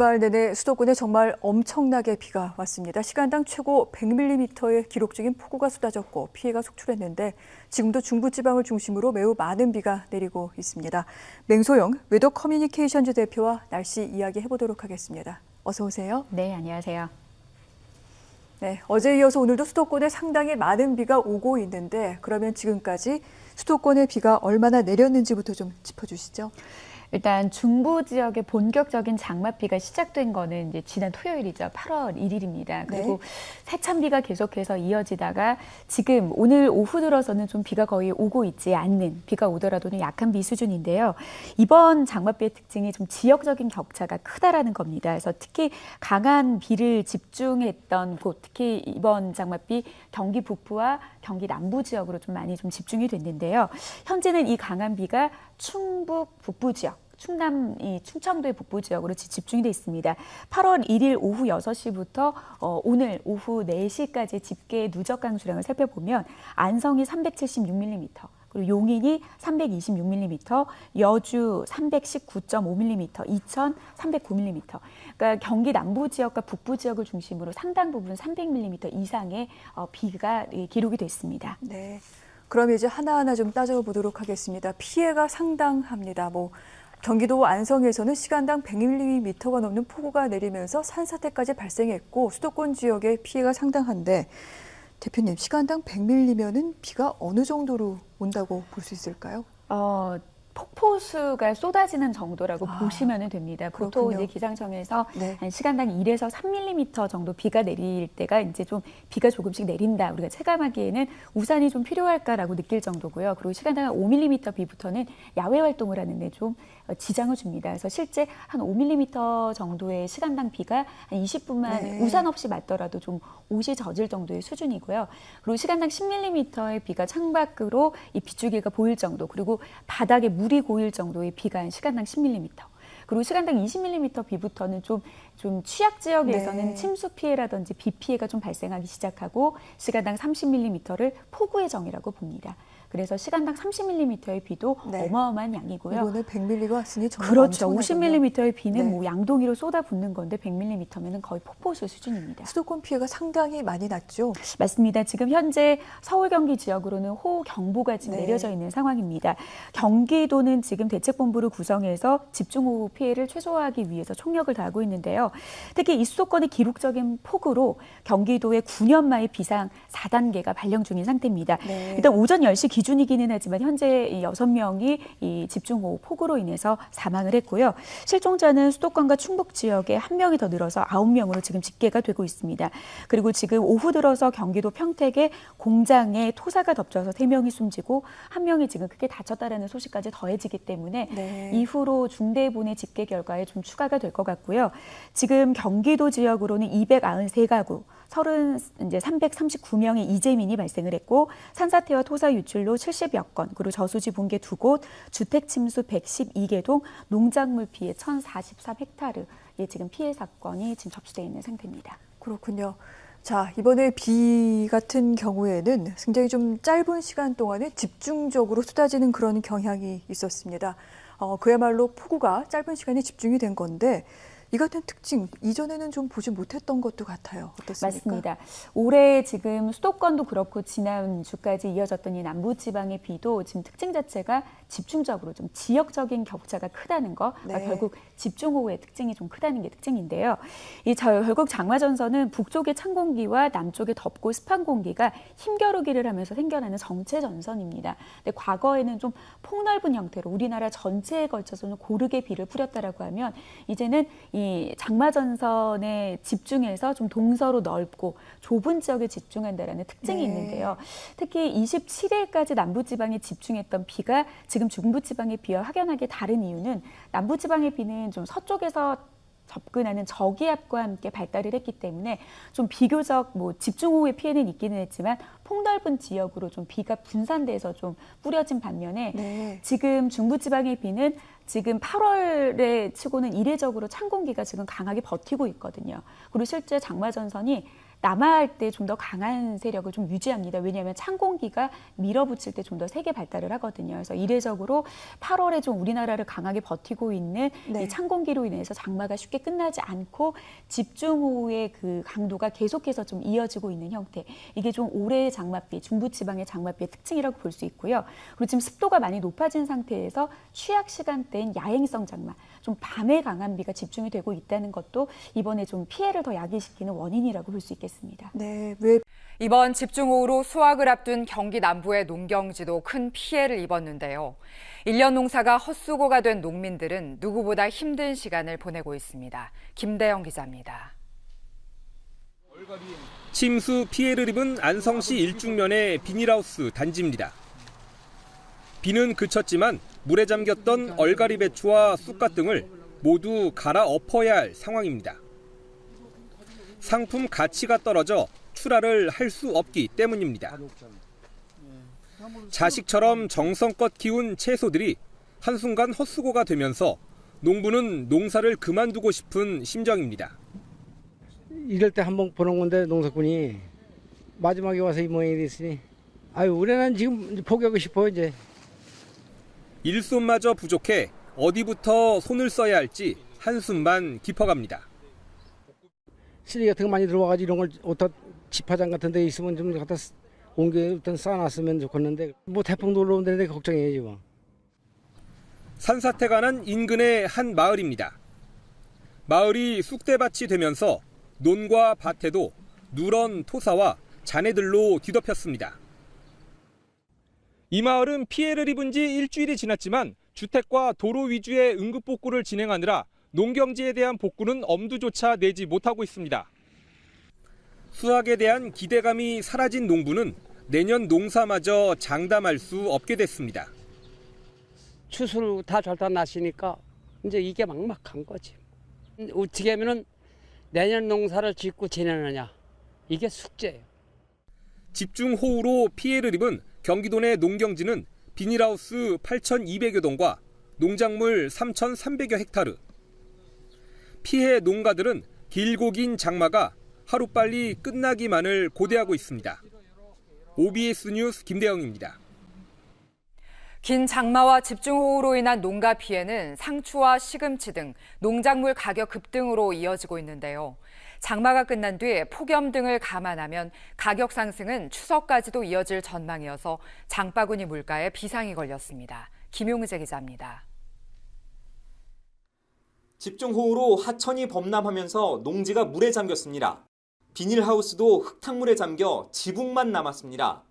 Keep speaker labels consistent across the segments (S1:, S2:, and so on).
S1: 주말 내내 수도권에 정말 엄청나게 비가 왔습니다. 시간당 최고 100mm의 기록적인 폭우가 쏟아졌고 피해가 속출했는데 지금도 중부지방을 중심으로 매우 많은 비가 내리고 있습니다. 맹소영 웨더 커뮤니케이션즈 대표와 날씨 이야기 해보도록 하겠습니다. 어서 오세요.
S2: 네, 안녕하세요.
S1: 네, 어제에 이어서 오늘도 수도권에 상당히 많은 비가 오고 있는데 그러면 지금까지 수도권에 비가 얼마나 내렸는지부터 좀 짚어주시죠.
S2: 일단 중부 지역의 본격적인 장맛비가 시작된 거는 이제 지난 토요일이죠. 8월 1일입니다. 그리고
S1: 네.
S2: 세찬비가 계속해서 이어지다가 지금 오늘 오후 들어서는 좀 비가 거의 오고 있지 않는, 비가 오더라도 약한 비 수준인데요. 이번 장맛비의 특징이 좀 지역적인 격차가 크다라는 겁니다. 그래서 특히 강한 비를 집중했던 곳, 특히 이번 장맛비 경기 북부와 경기 남부 지역으로 좀 많이 좀 집중이 됐는데요. 현재는 이 강한 비가 충북 북부 지역, 충청도의 북부 지역으로 집중이 돼 있습니다. 8월 1일 오후 6시부터 오늘 오후 4시까지 집계 누적 강수량을 살펴보면 안성이 376mm, 그리고 용인이 326mm, 여주 319.5mm, 이천 309mm. 그러니까 경기 남부 지역과 북부 지역을 중심으로 상당 부분 300mm 이상의 비가 기록이 됐습니다.
S1: 네, 그럼 이제 하나하나 좀 따져보도록 하겠습니다. 피해가 상당합니다. 경기도 안성에서는 시간당 100mm가 넘는 폭우가 내리면서 산사태까지 발생했고 수도권 지역의 피해가 상당한데 대표님, 시간당 100mm면은 비가 어느 정도로 온다고 볼 수 있을까요?
S2: 폭포수가 쏟아지는 정도라고 보시면 됩니다. 보통
S1: 그렇군요.
S2: 이제 기상청에서
S1: 네.
S2: 한 시간당 1에서 3mm 정도 비가 내릴 때가 이제 좀 비가 조금씩 내린다. 우리가 체감하기에는 우산이 좀 필요할까라고 느낄 정도고요. 그리고 시간당 한 5mm 비부터는 야외 활동을 하는데 좀 지장을 줍니다. 그래서 실제 한 5mm 정도의 시간당 비가 한 20분만
S1: 네.
S2: 우산 없이 맞더라도 좀 옷이 젖을 정도의 수준이고요. 그리고 시간당 10mm의 비가 창밖으로 이 빗줄기가 보일 정도, 그리고 바닥에 물이 고일 정도의 비가 한 시간당 10mm. 그리고 시간당 20mm 비부터는 좀 취약 지역에서는
S1: 네.
S2: 침수 피해라든지 비 피해가 좀 발생하기 시작하고 시간당 30mm를 폭우의 정이라고 봅니다. 그래서 시간당 30mm의 비도
S1: 네.
S2: 어마어마한 양이고요.
S1: 이번에 100mm가 왔으니 정말
S2: 그렇죠.
S1: 엄청나군요.
S2: 50mm의 비는
S1: 네.
S2: 양동이로 쏟아붓는 건데 100mm면은 거의 폭포수 수준입니다.
S1: 수도권 피해가 상당히 많이 났죠.
S2: 맞습니다. 지금 현재 서울 경기 지역으로는 호우경보가 지금
S1: 네.
S2: 내려져 있는 상황입니다. 경기도는 지금 대책본부를 구성해서 집중호우 피해를 최소화하기 위해서 총력을 다하고 있는데요. 특히 이 수도권의 기록적인 폭우로 경기도의 9년 만의 비상 4단계가 발령 중인 상태입니다.
S1: 네.
S2: 일단 오전 10시 기준이기는 하지만 현재 6명이 이 집중호우 폭우로 인해서 사망을 했고요. 실종자는 수도권과 충북 지역에 1명이 더 늘어서 9명으로 지금 집계가 되고 있습니다. 그리고 지금 오후 들어서 경기도 평택의 공장에 토사가 덮쳐서 3명이 숨지고 1명이 지금 크게 다쳤다라는 소식까지 더해지기 때문에
S1: 네.
S2: 이후로 중대본의 집계 결과에 좀 추가가 될 것 같고요. 지금 경기도 지역으로는 293가구, 이제 339명의 이재민이 발생을 했고 산사태와 토사 유출로 70여 건, 그리고 저수지 붕괴 2곳, 주택 침수 112개 동, 농작물 피해 1,043헥타르, 지금 피해 사건이 지금 접수되어 있는 상태입니다.
S1: 그렇군요. 자, 이번에 비 같은 경우에는 굉장히 좀 짧은 시간 동안에 집중적으로 쏟아지는 그런 경향이 있었습니다. 그야말로 폭우가 짧은 시간에 집중이 된 건데 이 같은 특징, 이전에는 좀 보지 못했던 것도 같아요. 어떻습니까?
S2: 맞습니다. 올해 지금 수도권도 그렇고 지난 주까지 이어졌던 이 남부지방의 비도 지금 특징 자체가 집중적으로 좀 지역적인 격차가 크다는 거,
S1: 네.
S2: 결국 집중호우의 특징이 좀 크다는 게 특징인데요. 결국 장마전선은 북쪽의 찬 공기와 남쪽의 덥고 습한 공기가 힘겨루기를 하면서 생겨나는 정체전선입니다. 근데 과거에는 좀 폭넓은 형태로 우리나라 전체에 걸쳐서 좀 고르게 비를 뿌렸다라고 하면 이제는 이 장마전선에 집중해서 좀 동서로 넓고 좁은 지역에 집중한다라는 특징이
S1: 네.
S2: 있는데요. 특히 27일까지 남부지방에 집중했던 비가 지금 중부지방의 비와 확연하게 다른 이유는 남부지방의 비는 좀 서쪽에서 접근하는 저기압과 함께 발달을 했기 때문에 좀 비교적 집중호우의 피해는 있기는 했지만 폭넓은 지역으로 좀 비가 분산돼서 좀 뿌려진 반면에
S1: 네.
S2: 지금 중부지방의 비는 지금 8월에 치고는 이례적으로 찬 공기가 지금 강하게 버티고 있거든요. 그리고 실제 장마전선이 남하할 때 좀 더 강한 세력을 좀 유지합니다. 왜냐하면 찬 공기가 밀어붙일 때 좀 더 세게 발달을 하거든요. 그래서 이례적으로 8월에 좀 우리나라를 강하게 버티고 있는
S1: 네.
S2: 이 찬 공기로 인해서 장마가 쉽게 끝나지 않고 집중호우의 그 강도가 계속해서 좀 이어지고 있는 형태. 이게 좀 올해의 장맛비, 중부지방의 장맛비의 특징이라고 볼 수 있고요. 그리고 지금 습도가 많이 높아진 상태에서 취약 시간대인 야행성 장마, 좀 밤에 강한 비가 집중이 되고 있다는 것도 이번에 좀 피해를 더 야기시키는 원인이라고 볼 수 있겠습니다.
S1: 네,
S3: 이번 집중호우로 수확을 앞둔 경기 남부의 농경지도 큰 피해를 입었는데요. 1년 농사가 헛수고가 된 농민들은 누구보다 힘든 시간을 보내고 있습니다. 김대영 기자입니다.
S4: 침수 피해를 입은 안성시 일중면의 비닐하우스 단지입니다. 비는 그쳤지만 물에 잠겼던 얼갈이 배추와 쑥갓 등을 모두 갈아엎어야 할 상황입니다. 상품 가치가 떨어져 출하를 할 수 없기 때문입니다. 자식처럼 정성껏 키운 채소들이 한순간 헛수고가 되면서 농부는 농사를 그만두고 싶은 심정입니다.
S5: 이럴 때 한번 보는 건데 농사꾼이 마지막에 와서 이 모양이 됐으니 우리는 지금 포기하고 싶어 이제.
S4: 일손마저 부족해 어디부터 손을 써야 할지 한숨만 깊어갑니다.
S5: 쓰레기 같은 거 많이 들어와가지고 이런 걸 어디다 집화장 같은 데 있으면 좀 갖다 옮겨 일단 쌓아놨으면 좋겠는데 뭐 태풍 놀러 온다는데 걱정이에요 지금.
S4: 산사태가 난 인근의 한 마을입니다. 마을이 쑥대밭이 되면서 논과 밭에도 누런 토사와 잔해들로 뒤덮였습니다. 이 마을은 피해를 입은 지 일주일이 지났지만 주택과 도로 위주의 응급복구를 진행하느라 농경지에 대한 복구는 엄두조차 내지 못하고 있습니다. 수확에 대한 기대감이 사라진 농부는 내년 농사마저 장담할 수 없게 됐습니다.
S6: 추수를 다 절단 났으니까 이제 이게 막막한 거지. 어떻게 하면은 내년 농사를 짓고 지내느냐, 이게 숙제예요.
S4: 집중호우로 피해를 입은 경기도 내 농경지는 비닐하우스 8,200여 동과 농작물 3,300여 헥타르. 피해 농가들은 길고 긴 장마가 하루빨리 끝나기만을 고대하고 있습니다. OBS 뉴스 김대영입니다.
S3: 긴 장마와 집중호우로 인한 농가 피해는 상추와 시금치 등 농작물 가격 급등으로 이어지고 있는데요. 장마가 끝난 뒤 폭염 등을 감안하면 가격 상승은 추석까지도 이어질 전망이어서 장바구니 물가에 비상이 걸렸습니다. 김용재 기자입니다.
S7: 집중호우로 하천이 범람하면서 농지가 물에 잠겼습니다. 비닐하우스도 흙탕물에 잠겨 지붕만 남았습니다.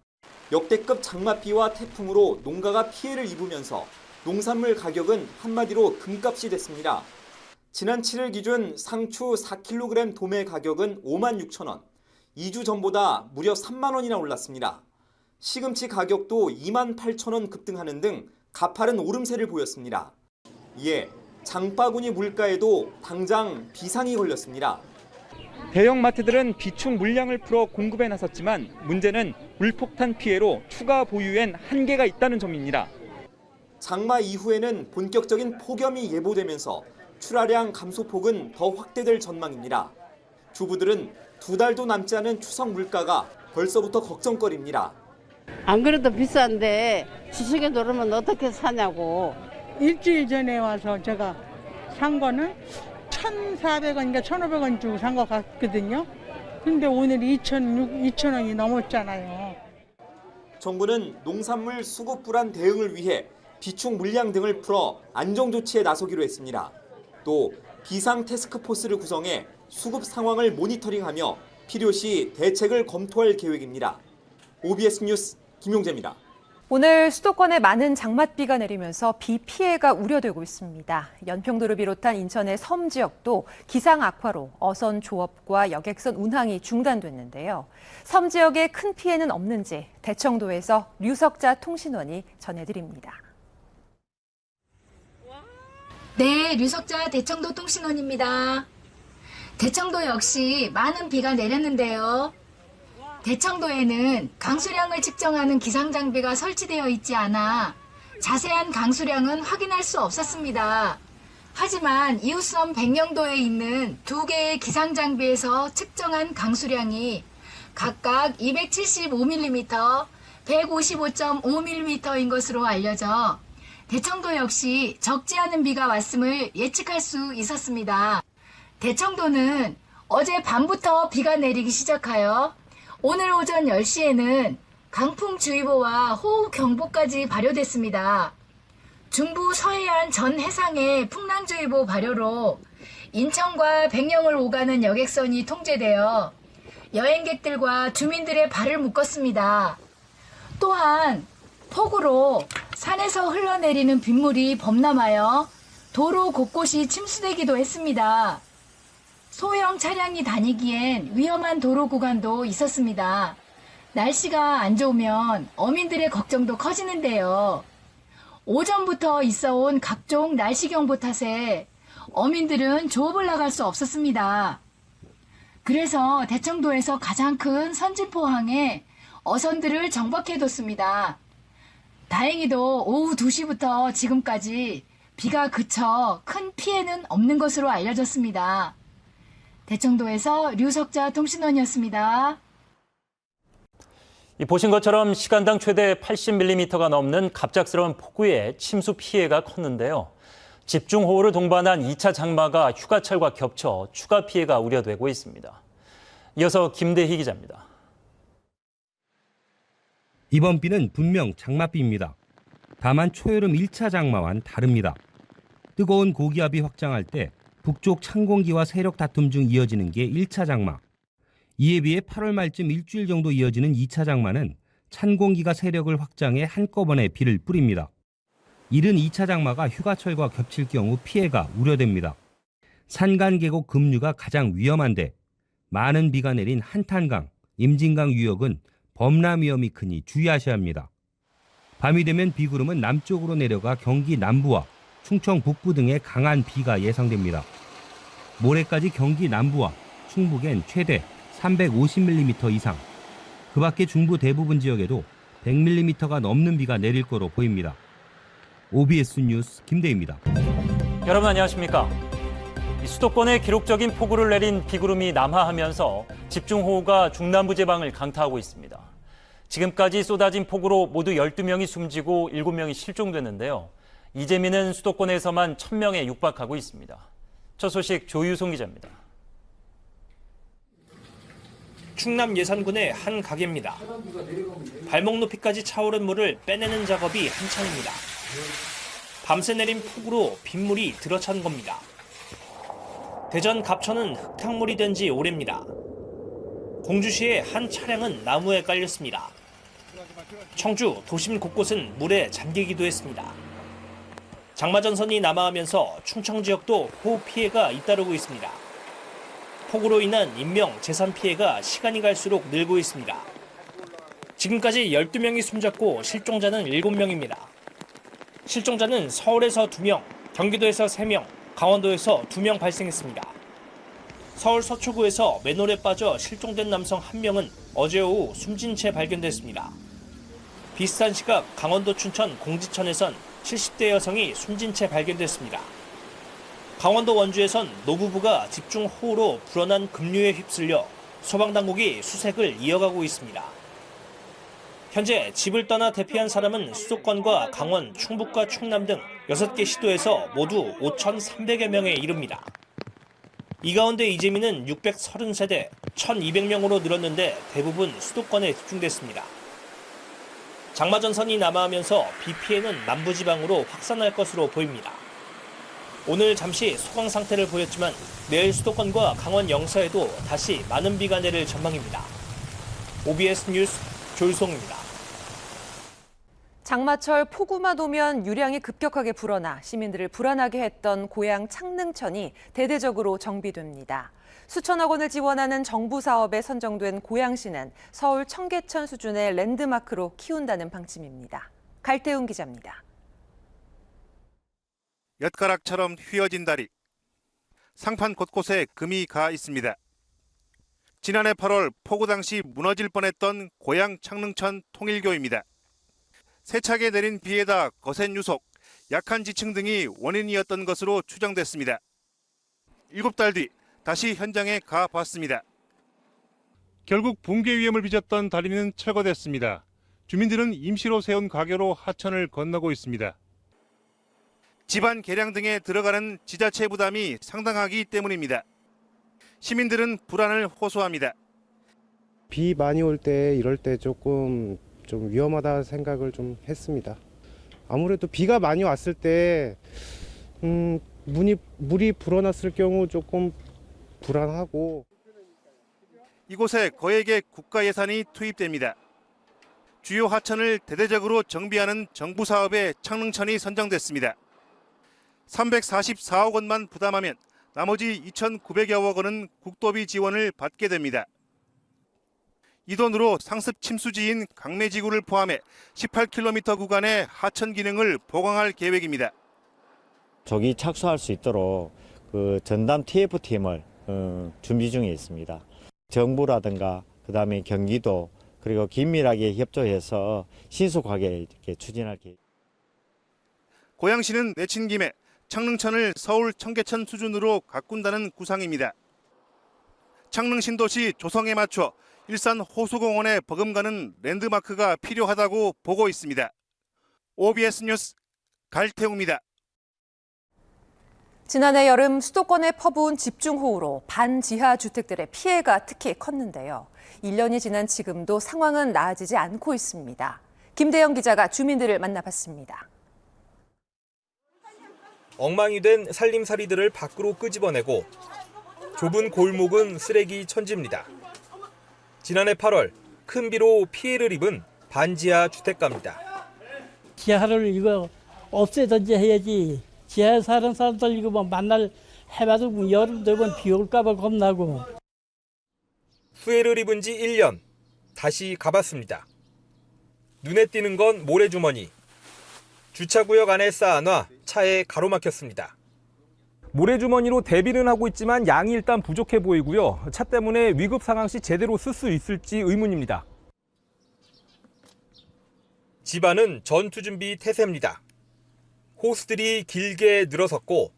S7: 역대급 장맛비와 태풍으로 농가가 피해를 입으면서 농산물 가격은 한마디로 금값이 됐습니다. 지난 7일 기준 상추 4kg 도매 가격은 56,000원, 2주 전보다 무려 3만 원이나 올랐습니다. 시금치 가격도 28,000원 급등하는 등 가파른 오름세를 보였습니다. 이에 장바구니 물가에도 당장 비상이 걸렸습니다.
S8: 대형마트들은 비축 물량을 풀어 공급에 나섰지만 문제는 물폭탄 피해로 추가 보유엔 한계가 있다는 점입니다.
S7: 장마 이후에는 본격적인 폭염이 예보되면서 출하량 감소폭은 더 확대될 전망입니다. 주부들은 2달도 남지 않은 추석 물가가 벌써부터 걱정거리입니다.
S6: 안 그래도 비싼데 추석에 놀으면 어떻게 사냐고.
S9: 일주일 전에 와서 제가 산 거는 1,400원인가 1,500원 주고 산 것 같거든요. 근데 오늘 2,000원이 넘었잖아요.
S7: 정부는 농산물 수급 불안 대응을 위해 비축 물량 등을 풀어 안정 조치에 나서기로 했습니다. 또 비상 태스크포스를 구성해 수급 상황을 모니터링하며 필요시 대책을 검토할 계획입니다. OBS 뉴스 김용재입니다.
S10: 오늘 수도권에 많은 장맛비가 내리면서 비 피해가 우려되고 있습니다. 연평도를 비롯한 인천의 섬 지역도 기상 악화로 어선 조업과 여객선 운항이 중단됐는데요. 섬 지역에 큰 피해는 없는지 대청도에서 류석자 통신원이 전해드립니다.
S11: 네, 류석자 대청도 통신원입니다. 대청도 역시 많은 비가 내렸는데요. 대청도에는 강수량을 측정하는 기상장비가 설치되어 있지 않아 자세한 강수량은 확인할 수 없었습니다. 하지만 이웃섬 백령도에 있는 두 개의 기상장비에서 측정한 강수량이 각각 275mm, 155.5mm인 것으로 알려져 대청도 역시 적지 않은 비가 왔음을 예측할 수 있었습니다. 대청도는 어제 밤부터 비가 내리기 시작하여 오늘 오전 10시에는 강풍주의보와 호우경보까지 발효됐습니다. 중부 서해안 전 해상에 풍랑주의보 발효로 인천과 백령을 오가는 여객선이 통제되어 여행객들과 주민들의 발을 묶었습니다. 또한 폭우로 산에서 흘러내리는 빗물이 범람하여 도로 곳곳이 침수되기도 했습니다. 소형 차량이 다니기엔 위험한 도로 구간도 있었습니다. 날씨가 안 좋으면 어민들의 걱정도 커지는데요. 오전부터 있어온 각종 날씨 경보 탓에 어민들은 조업을 나갈 수 없었습니다. 그래서 대청도에서 가장 큰 선진포항에 어선들을 정박해뒀습니다. 다행히도 오후 2시부터 지금까지 비가 그쳐 큰 피해는 없는 것으로 알려졌습니다. 대청도에서 류석자 통신원이었습니다.
S12: 보신 것처럼 시간당 최대 80mm가 넘는 갑작스러운 폭우에 침수 피해가 컸는데요. 집중호우를 동반한 2차 장마가 휴가철과 겹쳐 추가 피해가 우려되고 있습니다. 이어서 김대희 기자입니다.
S13: 이번 비는 분명 장맛비입니다. 다만 초여름 1차 장마와는 다릅니다. 뜨거운 고기압이 확장할 때 북쪽 찬 공기와 세력 다툼 중 이어지는 게 1차 장마. 이에 비해 8월 말쯤 일주일 정도 이어지는 2차 장마는 찬 공기가 세력을 확장해 한꺼번에 비를 뿌립니다. 이른 2차 장마가 휴가철과 겹칠 경우 피해가 우려됩니다. 산간계곡 급류가 가장 위험한데 많은 비가 내린 한탄강, 임진강 유역은 범람 위험이 크니 주의하셔야 합니다. 밤이 되면 비구름은 남쪽으로 내려가 경기 남부와 충청 북부 등에 강한 비가 예상됩니다. 모레까지 경기 남부와 충북엔 최대 350mm 이상, 그 밖에 중부 대부분 지역에도 100mm가 넘는 비가 내릴 거로 보입니다. OBS 뉴스 김대희입니다.
S12: 여러분 안녕하십니까? 수도권에 기록적인 폭우를 내린 비구름이 남하하면서 집중호우가 중남부 지방을 강타하고 있습니다. 지금까지 쏟아진 폭우로 모두 12명이 숨지고 7명이 실종됐는데요. 이재민은 수도권에서만 1000명에 육박하고 있습니다. 첫 소식 조유송 기자입니다.
S14: 충남 예산군의 한 가게입니다. 발목 높이까지 차오른 물을 빼내는 작업이 한창입니다. 밤새 내린 폭우로 빗물이 들어찬 겁니다. 대전 갑천은 흙탕물이 된 지 오래입니다. 공주시의 한 차량은 나무에 깔렸습니다. 청주 도심 곳곳은 물에 잠기기도 했습니다. 장마전선이 남하하면서 충청 지역도 호우 피해가 잇따르고 있습니다. 폭우로 인한 인명, 재산 피해가 시간이 갈수록 늘고 있습니다. 지금까지 12명이 숨졌고 실종자는 7명입니다. 실종자는 서울에서 2명, 경기도에서 3명, 강원도에서 2명 발생했습니다. 서울 서초구에서 맨홀에 빠져 실종된 남성 1명은 어제 오후 숨진 채 발견됐습니다. 비슷한 시각 강원도 춘천 공지천에선 70대 여성이 숨진 채 발견됐습니다. 강원도 원주에선 노부부가 집중호우로 불어난 급류에 휩쓸려 소방당국이 수색을 이어가고 있습니다. 현재 집을 떠나 대피한 사람은 수도권과 강원, 충북과 충남 등 6개 시도에서 모두 5,300여 명에 이릅니다. 이 가운데 이재민은 630세대 1,200명으로 늘었는데 대부분 수도권에 집중됐습니다. 장마전선이 남하하면서 비 피해는 남부지방으로 확산할 것으로 보입니다. 오늘 잠시 소강 상태를 보였지만 내일 수도권과 강원 영서에도 다시 많은 비가 내릴 전망입니다. OBS 뉴스 조유송입니다.
S10: 장마철 폭우만 오면 유량이 급격하게 불어나 시민들을 불안하게 했던 고향 창릉천이 대대적으로 정비됩니다. 수천억 원을 지원하는 정부 사업에 선정된 고양시는 서울 청계천 수준의 랜드마크로 키운다는 방침입니다. 갈태훈 기자입니다.
S15: 엿가락처럼 휘어진 다리. 상판 곳곳에 금이 가 있습니다. 지난해 8월 폭우 당시 무너질 뻔했던 고양 창릉천 통일교입니다. 세차게 내린 비에다 거센 유속, 약한 지층 등이 원인이었던 것으로 추정됐습니다. 7달 뒤 다시 현장에 가봤습니다. 결국 붕괴 위험을 빚었던 다리는 철거됐습니다. 주민들은 임시로 세운 가게로 하천을 건너고 있습니다. 집안 개량 등에 들어가는 지자체 부담이 상당하기 때문입니다. 시민들은 불안을 호소합니다.
S16: 비 많이 올 때 이럴 때 조금 좀 위험하다 생각을 좀 했습니다. 아무래도 비가 많이 왔을 때 물이 불어났을 경우 조금 불안하고.
S15: 이곳에 거액의 국가 예산이 투입됩니다. 주요 하천을 대대적으로 정비하는 정부 사업에 창릉천이 선정됐습니다. 344억 원만 부담하면 나머지 2,900여억 원은 국도비 지원을 받게 됩니다. 이 돈으로 상습 침수지인 강매지구를 포함해 18km 구간의 하천 기능을 보강할 계획입니다.
S17: 조기 착수할 수 있도록 그 전담 TF팀을 준비 중에 있습니다. 정부라든가 그다음에 경기도 그리고 긴밀하게 협조해서 신속하게 이렇게 추진할 계획.
S15: 고양시는 내친 김에 창릉천을 서울 청계천 수준으로 가꾼다는 구상입니다. 창릉 신도시 조성에 맞춰 일산 호수공원에 버금가는 랜드마크가 필요하다고 보고 있습니다. OBS 뉴스 갈태웅입니다.
S10: 지난해 여름 수도권에 퍼부은 집중호우로 반지하 주택들의 피해가 특히 컸는데요. 1년이 지난 지금도 상황은 나아지지 않고 있습니다. 김대영 기자가 주민들을 만나봤습니다.
S4: 엉망이 된 살림살이들을 밖으로 끄집어내고 좁은 골목은 쓰레기 천지입니다. 지난해 8월 큰 비로 피해를 입은 반지하 주택가입니다.
S18: 지하를 이거 없애든지 해야지. 지하에 사는 사람들 이거 뭐 만날 해봐도 여름 되면 비 올까 봐 겁나고.
S4: 수해를 입은 지 1년. 다시 가봤습니다. 눈에 띄는 건 모래주머니. 주차구역 안에 쌓아놔 차에 가로막혔습니다. 모래주머니로 대비는 하고 있지만 양이 일단 부족해 보이고요. 차 때문에 위급 상황 시 제대로 쓸 수 있을지 의문입니다. 집안은 전투 준비 태세입니다. 호스들이 길게 늘어섰고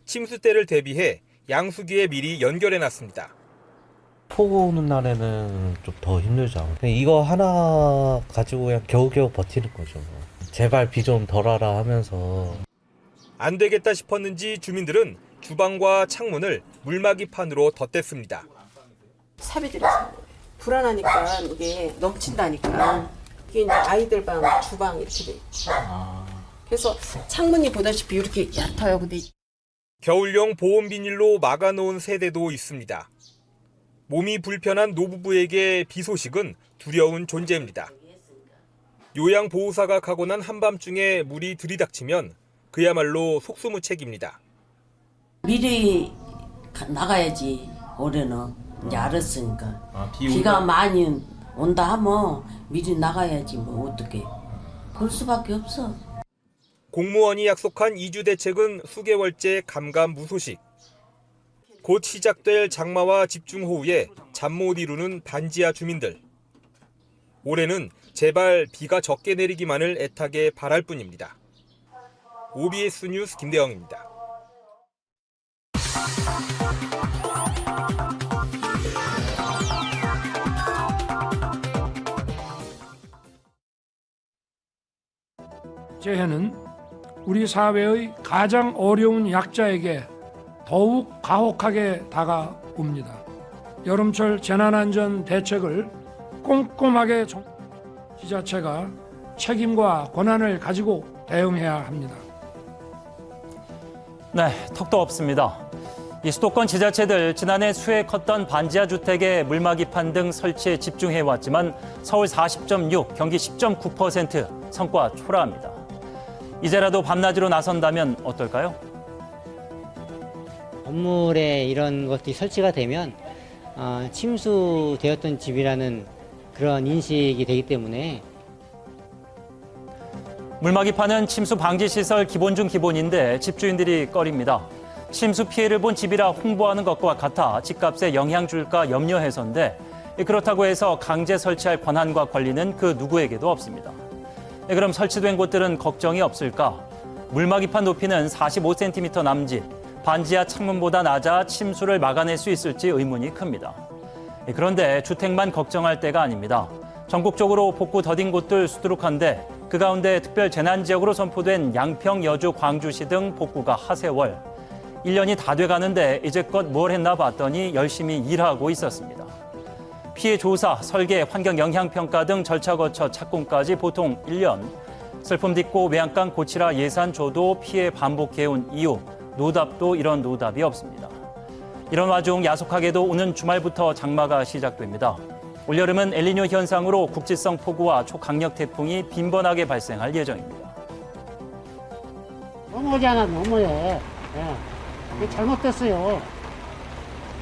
S4: 침수 때를 대비해 양수기에 미리 연결해놨습니다.
S19: 폭우 오는 날에는 좀 더 힘들죠. 이거 하나 가지고 그냥 겨우겨우 버티는 거죠. 제발 비 좀 덜 와라 하면서.
S4: 안 되겠다 싶었는지 주민들은 주방과 창문을 물막이판으로 덧댔습니다.
S20: 사비들이 불안하니까 이게 넘친다니까. 이게 이제 아이들 방, 주방 이렇게 돼 있지. 그래서 창문이 보다시피 이렇게 얕아요. 근데
S4: 겨울용 보온 비닐로 막아놓은 세대도 있습니다. 몸이 불편한 노부부에게 비 소식은 두려운 존재입니다. 요양보호사가 가고 난 한밤중에 물이 들이닥치면 그야말로 속수무책입니다.
S21: 미리 나가야지. 올해는 이제 알았으니까. 비가 많이 온다 하면 미리 나가야지. 뭐 어떻게. 볼 수밖에 없어.
S4: 공무원이 약속한 2주 대책은 수개월째 감감무소식. 곧 시작될 장마와 집중호우에 잠 못 이루는 반지하 주민들. 올해는 제발 비가 적게 내리기만을 애타게 바랄 뿐입니다. OBS 뉴스 김대영입니다.
S22: 재해는 우리 사회의 가장 어려운 약자에게 더욱 가혹하게 다가옵니다. 여름철 재난안전 대책을 꼼꼼하게 지자체가 책임과 권한을 가지고 대응해야 합니다.
S12: 네, 턱도 없습니다. 이 수도권 지자체들 지난해 수해 컸던 반지하 주택의 물막이판 등 설치에 집중해왔지만 서울 40.6, 경기 10.9% 성과 초라합니다. 이제라도 밤낮으로 나선다면 어떨까요?
S23: 건물에 이런 것들이 설치가 되면 침수되었던 집이라는 그런 인식이 되기 때문에
S12: 물막이판은 침수 방지 시설 기본 중 기본인데 집주인들이 꺼립니다. 침수 피해를 본 집이라 홍보하는 것과 같아 집값에 영향 줄까 염려해서인데 그렇다고 해서 강제 설치할 권한과 권리는 그 누구에게도 없습니다. 그럼 설치된 곳들은 걱정이 없을까? 물막이판 높이는 45cm 남짓, 반지하 창문보다 낮아 침수를 막아낼 수 있을지 의문이 큽니다. 그런데 주택만 걱정할 때가 아닙니다. 전국적으로 복구 더딘 곳들 수두룩한데 그 가운데 특별 재난지역으로 선포된 양평, 여주, 광주시 등 복구가 하세월. 1년이 다 돼가는데 이제껏 뭘 했나 봤더니 열심히 일하고 있었습니다. 피해 조사, 설계, 환경 영향평가 등 절차 거쳐 착공까지 보통 1년. 슬픔 딛고 외양간 고치라 예산 줘도 피해 반복해온 이유, 노답도 이런 노답이 없습니다. 이런 와중 야속하게도 오는 주말부터 장마가 시작됩니다. 올여름은 엘니뇨 현상으로 국지성 폭우와 초강력 태풍이 빈번하게 발생할 예정입니다.
S1: 너무하잖아, 너무해. 예. 잘못됐어요.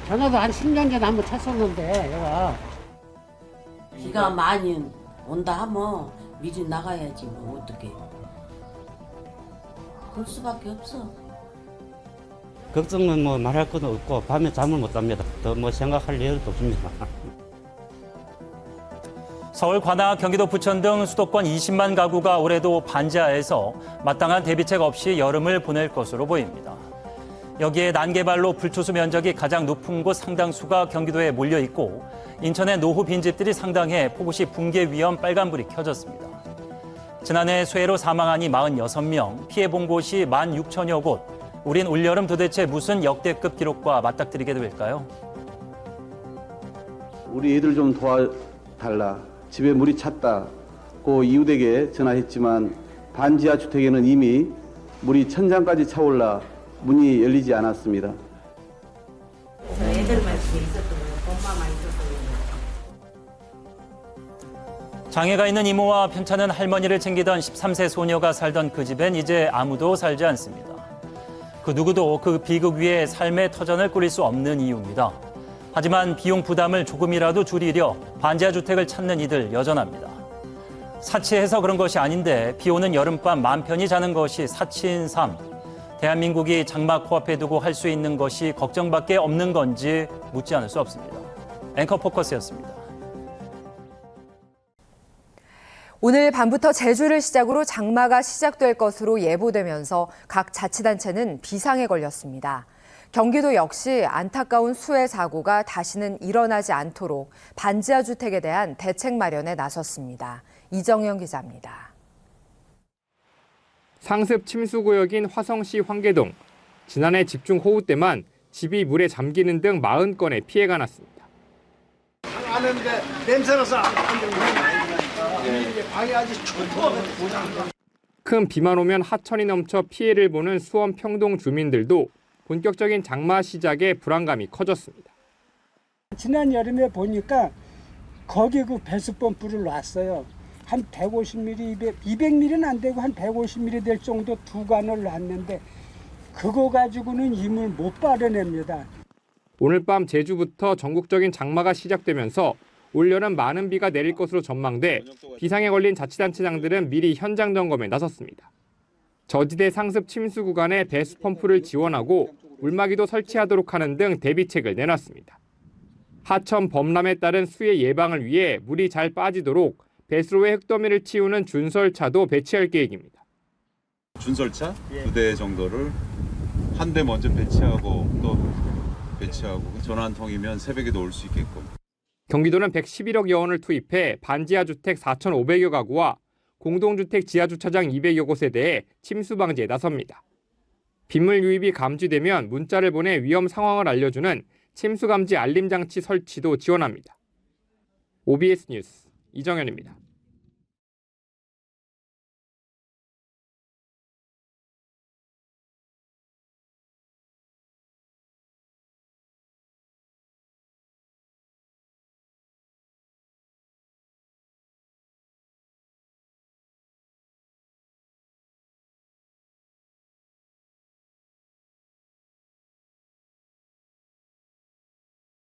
S1: 전에도 한 10년 전에 한번 쳤었는데, 얘가.
S21: 비가 많이 온다 하면 미리 나가야지, 뭐, 어떡해. 그럴 수밖에 없어.
S23: 걱정은 뭐 말할 것도 없고 밤에 잠을 못 잡니다. 더 뭐 생각할 일도 없습니다.
S12: 서울, 관악, 경기도 부천 등 수도권 20만 가구가 올해도 반지하에서 마땅한 대비책 없이 여름을 보낼 것으로 보입니다. 여기에 난개발로 불투수 면적이 가장 높은 곳 상당수가 경기도에 몰려 있고 인천의 노후 빈집들이 상당해 폭우시 붕괴 위험 빨간불이 켜졌습니다. 지난해 쇠해로 사망한이 46명, 피해본 곳이 16,000여 곳. 우린 올여름 도대체 무슨 역대급 기록과 맞닥뜨리게 될까요?
S2: 우리 애들 좀 도와달라. 집에 물이 찼다고 이웃에게 전화했지만 반지하 주택에는 이미 물이 천장까지 차올라 문이 열리지 않았습니다.
S21: 애들만 집에 있었던 거예요. 엄마만 있었던 거예요.
S12: 장애가 있는 이모와 편찮은 할머니를 챙기던 13세 소녀가 살던 그 집엔 이제 아무도 살지 않습니다. 그 누구도 그 비극 위에 삶의 터전을 꾸릴 수 없는 이유입니다. 하지만 비용 부담을 조금이라도 줄이려 반지하 주택을 찾는 이들 여전합니다. 사치해서 그런 것이 아닌데 비 오는 여름밤 맘 편히 자는 것이 사치인 삶. 대한민국이 장마 코앞에 두고 할 수 있는 것이 걱정밖에 없는 건지 묻지 않을 수 없습니다. 앵커 포커스였습니다.
S3: 오늘 밤부터 제주를 시작으로 장마가 시작될 것으로 예보되면서 각 자치단체는 비상에 걸렸습니다. 경기도 역시 안타까운 수해 사고가 다시는 일어나지 않도록 반지하 주택에 대한 대책 마련에 나섰습니다. 이정현 기자입니다.
S8: 상습 침수구역인 화성시 황계동. 지난해 집중호우 때만 집이 물에 잠기는 등 40건의 피해가 났습니다.
S5: 하는데 냄새나서 방해하지
S8: 큰 비만 오면 하천이 넘쳐 피해를 보는 수원 평동 주민들도 본격적인 장마 시작에 불안감이 커졌습니다.
S24: 지난 여름에 보니까 거기 그 배수펌프를 놨어요. 한 150mm, 200mm는 안 되고 한 150mm 될 정도 두 관을 놨는데 그거 가지고는 이물 못 빨아냅니다.
S8: 오늘 밤 제주부터 전국적인 장마가 시작되면서 올여름 많은 비가 내릴 것으로 전망돼 비상에 걸린 자치단체장들은 미리 현장 점검에 나섰습니다. 저지대 상습 침수 구간에 배수 펌프를 지원하고 물막이도 설치하도록 하는 등 대비책을 내놨습니다. 하천 범람에 따른 수해 예방을 위해 물이 잘 빠지도록 배수로의 흙더미를 치우는 준설차도 배치할 계획입니다.
S25: 준설차 2대 정도를 한 대 먼저 배치하고 또 배치하고 전화 한 통이면 새벽에도 올 수 있게끔.
S8: 경기도는 111억여 원을 투입해 반지하 주택 4,500여 가구와 공동주택 지하주차장 200여 곳에 대해 침수 방지에 나섭니다. 빗물 유입이 감지되면 문자를 보내 위험 상황을 알려주는 침수 감지 알림 장치 설치도 지원합니다. OBS 뉴스 이정현입니다.